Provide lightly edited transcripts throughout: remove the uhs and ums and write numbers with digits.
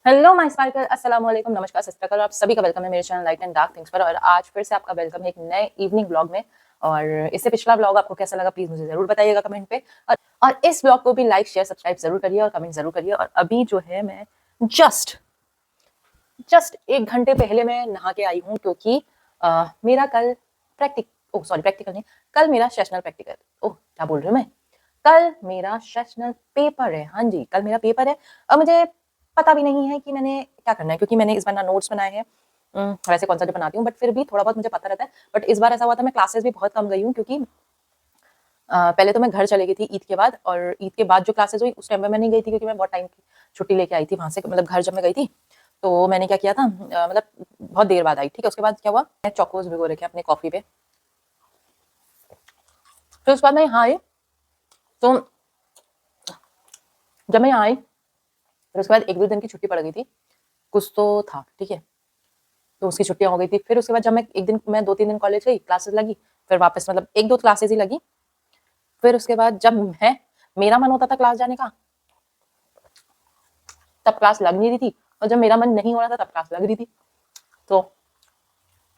Hello my sparkle, अस्सलाम वालेकुम, नमस्कार, सत श्री अकाल। आप सभी का वेलकम है मेरे channel light and dark things पर। और आज फिर से आपका वेलकम है एक नए इवनिंग ब्लॉग में। और इससे पिछला ब्लॉग आपको कैसा लगा प्लीज मुझे जरूर बताइएगा कमेंट पे। और इस ब्लॉग को भी लाइक शेयर सब्सक्राइब जरूर करिए और कमेंट जरूर करिए। और अभी जो है मैं जस्ट जस्ट 1 घंटे पहले मैं नहा के आई हूँ, क्योंकि मेरा कल प्रैक्टिकल नहीं, कल मेरा सेशनल प्रैक्टिकल, ओह क्या बोल रही हूँ मैं, कल मेरा सेशनल पेपर है। हाँ जी, कल मेरा पेपर है। और मुझे पता भी नहीं है कि मैंने क्या करना है, क्योंकि मैंने इस बार ना नोट्स बनाए हैं। वैसे कौन सा जो बनाती हूँ, बट फिर भी थोड़ा बहुत मुझे पता रहता है। बट इस बार ऐसा हुआ था, मैं क्लासेस भी बहुत कम गई हूँ, क्योंकि पहले तो मैं घर चली गई थी ईद के बाद। और ईद के बाद जो क्लासेस हुई उस टाइम पे मैं नहीं गई थी, क्योंकि मैं बहुत टाइम की छुट्टी लेके आई थी वहां से, मतलब घर जब मैं गई थी। तो मैंने क्या किया था, मतलब बहुत देर बाद आई। ठीक है, उसके बाद क्या हुआ, मैं चौकोज भिगो रखे अपने कॉफी पे। फिर उसके बाद मैं यहाँ आई। तो जब मैं यहाँ आई फिर उसके बाद 1-2 दिन की छुट्टी पड़ गई थी, कुछ तो था। ठीक है, तो उसकी छुट्टियां हो गई थी। फिर उसके बाद जब मैं 2-3 दिन कॉलेज गई, क्लासेस लगी, फिर वापस मतलब 1-2 क्लासेस ही लगी। फिर उसके बाद जब मैं मेरा मन होता था क्लास जाने का, तब क्लास लग नहीं रही थी। और जब मेरा मन नहीं हो रहा था तब क्लास लग रही थी। तो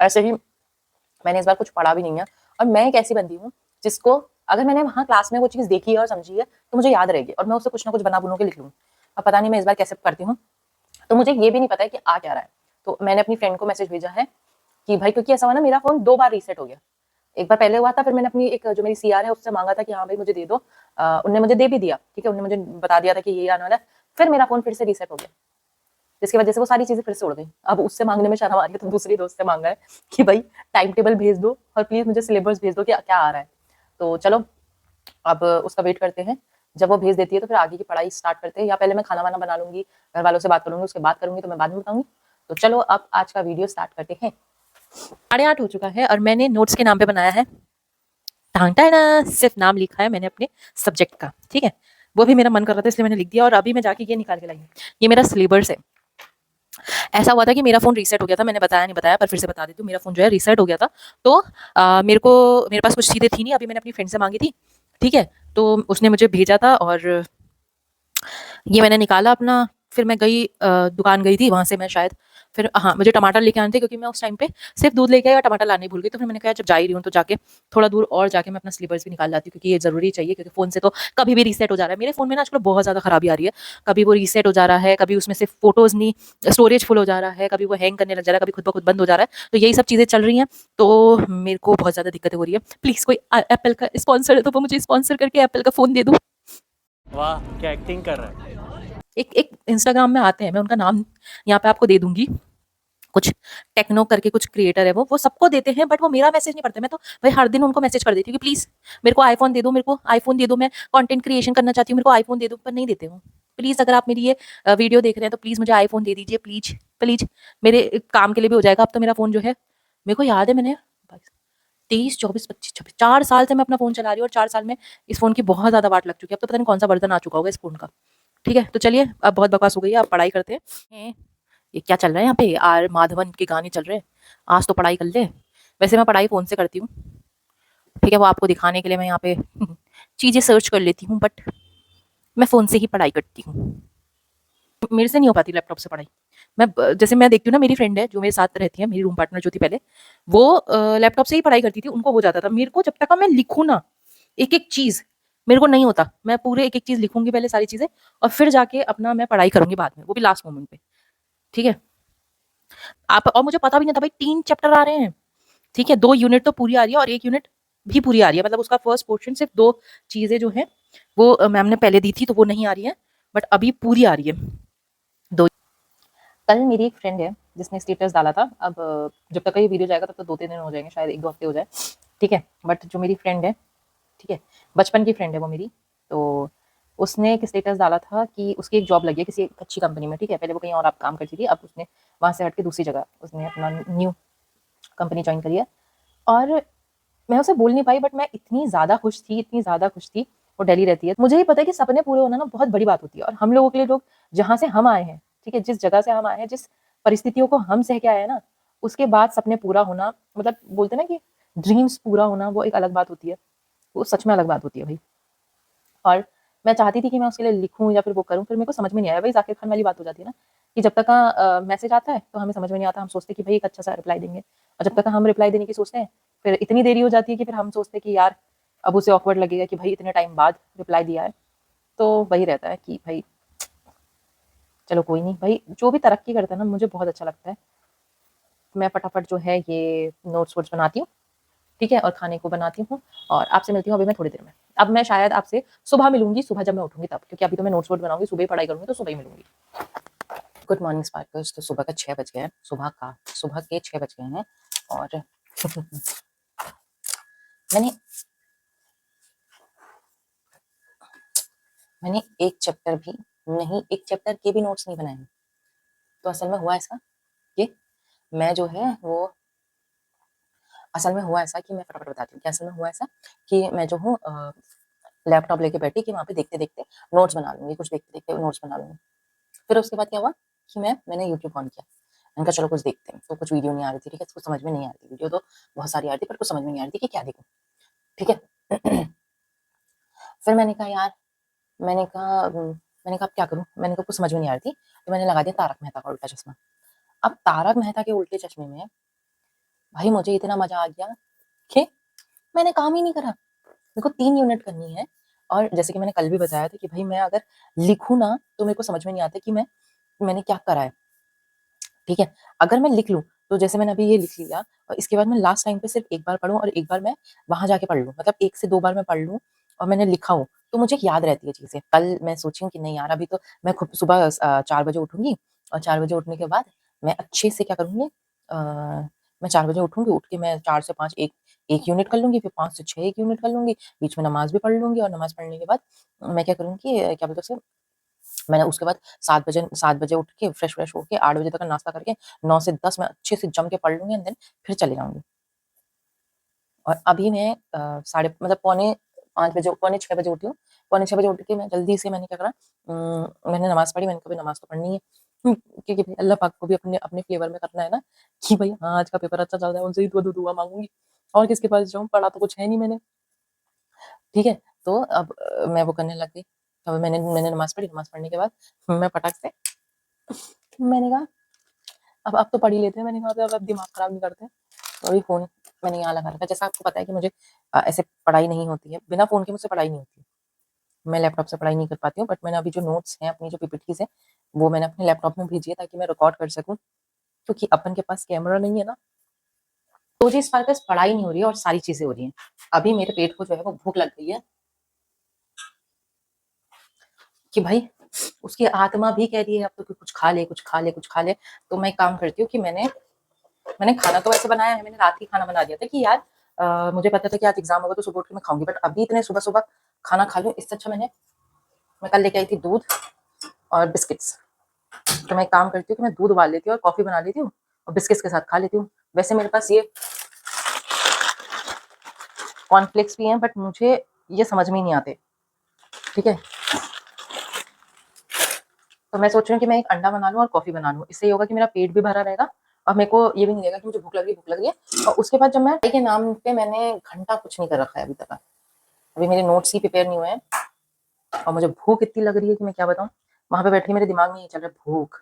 ऐसे ही मैंने इस बार कुछ पढ़ा भी नहीं है। और मैं एक ऐसी बंदी हूँ जिसको, अगर मैंने वहाँ क्लास में वो चीज़ देखी है और समझी है तो मुझे याद रहेगी, और मैं उससे कुछ ना कुछ बना बुनू के लिख लूँगी। अब पता नहीं मैं इस बार कैसे करती हूँ। तो मुझे ये भी नहीं पता है कि आ क्या रहा है। तो मैंने अपनी फ्रेंड को मैसेज भेजा है कि भाई, क्योंकि ऐसा हुआ ना, मेरा फोन 2 बार रीसेट हो गया। एक बार पहले हुआ था, फिर मैंने अपनी एक जो मेरी सीआर है उससे मांगा था कि हाँ भाई मुझे दे दो। उनने मुझे दे भी दिया। ठीक है, उन्होंने मुझे बता दिया था कि ये आने वाला है। फिर मेरा फोन फिर से रीसेट हो गया, जिसकी वजह से वो सारी चीजें फिर से उड़ गई। अब उससे मांगने में शर्म आ रही है, तो दूसरी दोस्त से मांगा है कि भाई टाइम टेबल भेज दो और प्लीज मुझे सिलेबस भेज दो कि क्या आ रहा है। तो चलो अब उसका वेट करते हैं। जब वो भेज देती है तो फिर आगे की पढ़ाई स्टार्ट करते हैं। या पहले मैं खाना वाना बना लूंगी, घर वालों से बात करूंगी, उसके बाद करूंगी, तो मैं बाद में बताऊंगी। तो चलो अब आज का वीडियो स्टार्ट करते हैं। 8:30 हो चुका है और मैंने नोट्स के नाम पे बनाया है ढांटा ना, सिर्फ नाम लिखा है मैंने अपने सब्जेक्ट का। ठीक है, वो भी मेरा मन कर रहा था इसलिए मैंने लिख दिया। और अभी मैं जाके ये निकाल के लाई हूँ, ये मेरा सिलेबस है। ऐसा हुआ था कि मेरा फोन रीसेट हो गया था, मैंने बताया नहीं बताया, पर फिर से बता देती हूँ। मेरा फोन जो है रीसेट हो गया था। तो मेरे पास कुछ चीजें थी नहीं, अभी मैंने अपनी फ्रेंड से मांगी थी। ठीक है, तो उसने मुझे भेजा था और ये मैंने निकाला अपना। फिर मैं गई, दुकान गई थी, वहां से मैं शायद फिर, हाँ, मुझे टमाटर लेके आने थे, क्योंकि मैं उस टाइम पे सिर्फ दूध लेके आई और टमाटर लाने भूल गई। तो फिर मैंने कहा जब जा ही रही हूँ तो जाके थोड़ा दूर और जाके मैं अपना स्लीपर्स भी निकाल लाती हूँ, क्योंकि ये जरूरी चाहिए। क्योंकि फोन से तो कभी भी रीसेट हो जा रहा है। मेरे फोन में ना आजकल बहुत ज्यादा खराबी आ रही है। कभी वो रीसेट हो जा रहा है, कभी उसमें से फोटोज नहीं, स्टोरेज फुल हो जा रहा है, कभी वो हैंग करने लग जा रहा है, कभी खुद ब खुद बंद हो जा रहा है। तो यही सब चीजें चल रही हैं। तो मेरे को बहुत ज्यादा दिक्कतें हो रही है। प्लीज कोई एप्पल का स्पॉन्सर है तो वो मुझे स्पॉन्सर करके एप्पल का फोन दे दो। वाह क्या एक्टिंग कर रहा है। एक एक इंस्टाग्राम में आते हैं, मैं उनका नाम यहाँ पे आपको दे दूंगी। कुछ टेक्नो करके कुछ क्रिएटर है, वो सबको देते हैं, बट वो मेरा मैसेज नहीं पढ़ते। मैं तो भाई हर दिन उनको मैसेज कर देती हूँ कि प्लीज मेरे को आईफोन दे दो, मेरे को आईफोन दे दो, मैं कंटेंट क्रिएशन करना चाहती हूँ, मेरे को आईफोन दे दो, पर नहीं देते हो। प्लीज अगर आप मेरी ये वीडियो देख रहे हैं तो प्लीज मुझे आईफोन दे दीजिए, प्लीज प्लीज। मेरे काम के लिए भी हो जाएगा। अब तो मेरा फोन जो है, मेरे को याद है मैंने 23, 24, 25, 26, 4 साल से मैं अपना फोन चला रही हूँ, और 4 साल में इस फोन की बहुत ज्यादा वाट लग चुकी है। अब तो पता नहीं कौन सा वर्जन आ चुका होगा इस फोन का। ठीक है, तो चलिए अब बहुत बकवास हो गई है, अब पढ़ाई करते हैं। ये क्या चल रहा है यहाँ पे, आर माधवन के गाने चल रहे हैं। आज तो पढ़ाई कर ले। वैसे मैं पढ़ाई फोन से करती हूँ। ठीक है, वो आपको दिखाने के लिए मैं यहाँ पे चीजें सर्च कर लेती हूँ, बट मैं फोन से ही पढ़ाई करती हूँ। मेरे से नहीं हो पाती लैपटॉप से पढ़ाई। जैसे मैं देखती हूँ ना, मेरी फ्रेंड है जो मेरे साथ रहती है, मेरी रूम पार्टनर जो थी पहले, वो लैपटॉप से ही पढ़ाई करती थी, उनको हो जाता था। मेरे को जब तक मैं लिखूँ ना एक एक चीज, मेरे को नहीं होता। मैं पूरे एक एक चीज लिखूंगी पहले, सारी चीजें, और फिर जाके अपना मैं पढ़ाई करूंगी बाद में, वो भी लास्ट मोमेंट पे। ठीक है, आप, और मुझे पता भी नहीं था भाई 3 चैप्टर आ रहे हैं। ठीक है, 2 यूनिट तो पूरी आ रही है और 1 यूनिट भी पूरी आ रही है। मतलब उसका फर्स्ट पोर्शन, सिर्फ 2 चीजें जो है वो मैम ने पहले दी थी, तो वो नहीं आ रही है, बट अभी पूरी आ रही है। दो, कल मेरी एक फ्रेंड है जिसने स्टेटस डाला था। अब जब तक ये वीडियो जाएगा तब तो 2-3 दिन हो जाएंगे, शायद 1-2 हफ्ते हो जाए। ठीक है, बट जो मेरी फ्रेंड है, ठीक है, बचपन की फ्रेंड है वो मेरी। तो उसने एक स्टेटस डाला था कि उसकी एक जॉब लगी है किसी एक अच्छी कंपनी में। ठीक है, पहले वो कहीं और आप काम करती थी, अब उसने वहां से हट के दूसरी जगह उसने अपना न्यू कंपनी ज्वाइन करी है। और मैं उसे बोल नहीं पाई, बट मैं इतनी ज़्यादा खुश थी, इतनी ज़्यादा खुश थी। वो दिल्ली रहती है। मुझे ही पता है कि सपने पूरे होना ना बहुत बड़ी बात होती है, और हम लोगों के लिए, लोग जहाँ से हम आए हैं, ठीक है, जिस जगह से हम आए हैं, जिस परिस्थितियों को हम सह के आए हैं ना, उसके बाद सपने पूरा होना, मतलब बोलते हैं ना कि ड्रीम्स पूरा होना, वो एक अलग बात होती है। वो सच में अलग बात होती है भाई। और मैं चाहती थी कि मैं उसके लिए लिखूं या फिर वो करूं, फिर मेरे को समझ में नहीं आया। भाई जाकिर खान वाली बात हो जाती है ना कि जब तक का मैसेज आता है तो हमें समझ में नहीं आता, हम सोचते हैं कि भाई एक अच्छा सा रिप्लाई देंगे, और जब तक का हम रिप्लाई देने की सोचते हैं फिर इतनी देरी हो जाती है कि फिर हम सोचते हैं कि यार अब उसे ऑकवर्ड लगेगा कि भाई इतने टाइम बाद रिप्लाई दिया है। तो वही रहता है कि भाई चलो कोई नहीं भाई, जो भी तरक्की करता है ना मुझे बहुत अच्छा लगता है। मैं फटाफट जो है ये नोट्स वोट्स बनाती हूँ, ठीक है, और खाने को बनाती हूँ, और आपसे मिलती हूँ अभी मैं थोड़ी देर में। अब मैं शायद आपसे सुबह मिलूंगी, सुबह जब मैं उठूंगी तब, क्योंकि अभी तो मैं नोट्स वोट बनाऊंगी, सुबह ही पढ़ाई करूंगी तो सुबह ही मिलूंगी। Good morning sparkers. तो सुबह का 6 बज गए हैं, सुबह के 6 बज गए हैं, और मैंने मैंने एक चैप्टर भी नहीं, एक चैप्टर के भी नोट्स नहीं बनाए हैं। तो असल में हुआ ऐसा कि मैं जो है वो असल में हुआ ऐसा कि मैं फटाफट बताती हूँ कि असल में हुआ ऐसा कि मैं जो हूँ लैपटॉप लेके बैठी कि वहाँ पे देखते देखते नोट्स बना लूंगी, कुछ देखते देखते नोट्स बना लूंगी। फिर उसके बाद क्या हुआ कि मैंने यूट्यूब ऑन किया, मैंने कहा चलो कुछ देखते हैं। तो कुछ वीडियो नहीं आ रही थी, ठीक है, कुछ समझ में नहीं आ रही थी, वीडियो तो बहुत सारी आ रही थी पर कुछ समझ में नहीं आ रही थी कि क्या देखूं, ठीक है। फिर मैंने कहा अब क्या करूं, मैंने कहा कुछ समझ में नहीं आ रही थी, तो मैंने लगा दिया तारक मेहता का उल्टा चश्मा। अब तारक मेहता के उल्टे चश्मे में भाई मुझे इतना मजा आ गया कि मैंने काम ही नहीं करा। मेरे को 3 यूनिट करनी है, और जैसे कि मैंने कल भी बताया था कि भाई मैं अगर लिखूँ ना तो मेरे को समझ में नहीं आता कि मैंने क्या करा है, ठीक है? अगर मैं लिख लूँ तो जैसे मैंने अभी ये लिख लिया, और इसके बाद मैं लास्ट टाइम पे सिर्फ एक बार पढूँ और एक बार मैं वहाँ जाके पढ़ लूँ, मतलब 1 से 2 बार मैं पढ़ लूँ और मैंने लिखा हो तो मुझे याद रहती है चीज़ें। कल मैं सोची हूँ कि नहीं यार, अभी तो मैं खुद सुबह 4 बजे उठूँगी, और 4 बजे उठने के बाद मैं अच्छे से क्या करूँगी, मैं 4 बजे उठूँगी, उठ के मैं 4 से 5 1 यूनिट कर लूँगी, फिर 5 से 6 1 यूनिट कर लूँगी, बीच में नमाज़ भी पढ़ लूँगी, और नमाज़ पढ़ने के बाद मैं क्या करूँगी, क्या बोलते हैं उसे, मैंने उसके बाद 7 बजे उठ के फ्रेश होके 8 बजे तक का नाश्ता करके 9 से 10 मैं अच्छे से जम के पढ़ लूँगी, एंड देन फिर चले जाऊँगी। और अभी मैं साढ़े मतलब पौने 5 बजे, पौने 6 बजे उठी हूँ। पौने 6 बजे उठ के मैं जल्दी से मैंने क्या करा, मैंने नमाज़ पढ़ी, मैंने कहा भाई नमाज़ तो पढ़नी है। क्योंकि भाई अल्लाह पाक को भी अपने अपने फ़ेवर में करना है ना, कि भाई हाँ, आज का पेपर अच्छा चल रहा है, उनसे ही दुआ माँगूँगी, और किसके पास जाऊँ, पढ़ा तो कुछ है नहीं मैंने, ठीक है? तो अब मैं वो करने लग गई। अब मैंने मैंने नमाज़ पढ़ी, नमाज़ पढ़ने के बाद मैं फटाक से मैंने कहा अब तो पढ़ ही लेते हैं, मैंने कहा अब दिमाग खराब नहीं करते। तो अभी फ़ोन मैंने यहाँ लगा रखा है। जैसा आपको पता है कि मुझे ऐसे पढ़ाई नहीं होती है, बिना फ़ोन के मुझसे पढ़ाई नहीं होती है। मैं लैपटॉप से पढ़ाई नहीं कर पाती हूँ, बट मैंने अभी जो नोट्स हैं, अपनी जो पीपीटीज़ हैं, वो मैंने अपने लैपटॉप में भेजी है ताकि मैं रिकॉर्ड कर सकूँ, क्योंकि अपन के पास कैमरा नहीं है ना। तो जी इस बार बस पढ़ाई नहीं हो रही है और सारी चीज़ें हो रही हैं। अभी मेरे पेट को जो है वो भूख लग गई है कि भाई उसकी आत्मा भी कह रही है अब तो कि कुछ खा ले, कुछ खा ले, कुछ खा ले। तो मैं एक काम करती हूँ कि मैंने मैंने खाना तो वैसे बनाया है, मैंने रात ही खाना बना दिया था कि यार मुझे पता था कि आज एग्ज़ाम होगा तो सुबह उठ के मैं खाऊँगी, बट अभी इतने सुबह-सुबह खाना खा लूँ, इससे अच्छा मैं कल लेके आई थी दूध और बिस्किट्स। तो मैं एक काम करती हूँ कि मैं दूध उबाल लेती हूँ और कॉफ़ी बना लेती हूँ और बिस्किट्स के साथ खा लेती हूँ। वैसे मेरे पास ये कॉर्नफ्लेक्स भी हैं, बट मुझे ये समझ में ही नहीं आते, ठीक है? तो मैं सोच रही हूँ कि मैं एक अंडा बना लूँ और कॉफ़ी बना लूँ। इससे ये होगा कि मेरा पेट भी भरा रहेगा और मेरे को ये भी नहीं लगेगा कि मुझे भूख लग रही है। और उसके बाद जब मैं के नाम पे मैंने घंटा कुछ नहीं कर रखा है अभी तक। अभी मेरे नोट्स ही प्रिपेयर नहीं हुए हैं और मुझे भूख इतनी लग रही है कि मैं क्या बताऊँ। वहाँ पे बैठी मेरे दिमाग में ये चल रहा है भूख।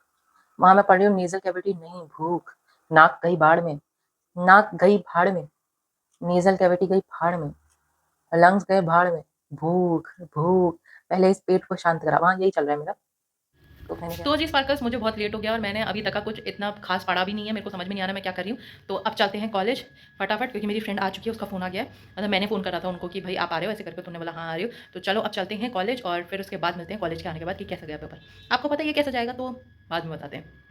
वहाँ मैं पढ़ रही हूँ नेज़ल कैविटी नहीं भूख। नाक गई भाड़ में, नाक गई भाड़ में, नेज़ल कैविटी गई भाड़ में, लंग्स गए भाड़ में, भूख, भूख। पहले इस पेट को शांत करा। वहाँ यही चल रहा है मेरा। तो मैंने क्या, तो जी स्पार्कल्स मुझे बहुत लेट हो गया और मैंने अभी तक का कुछ इतना खास पढ़ा भी नहीं है, मेरे को समझ में नहीं आ रहा मैं क्या कर रही हूँ। तो अब चलते हैं कॉलेज फटाफट, क्योंकि मेरी फ्रेंड आ चुकी है, उसका फ़ोन आ गया है। मतलब मैंने फ़ोन करा था उनको कि भाई आप आ रहे हो ऐसे करके, तो उन्होंने बोला हाँ आ रही हो। तो चलो अब चलते हैं कॉलेज और फिर उसके बाद मिलते हैं कॉलेज के आने के बाद कि कैसा गया पेपर। आपको पता है ये कैसा जाएगा तो बाद में बताते हैं।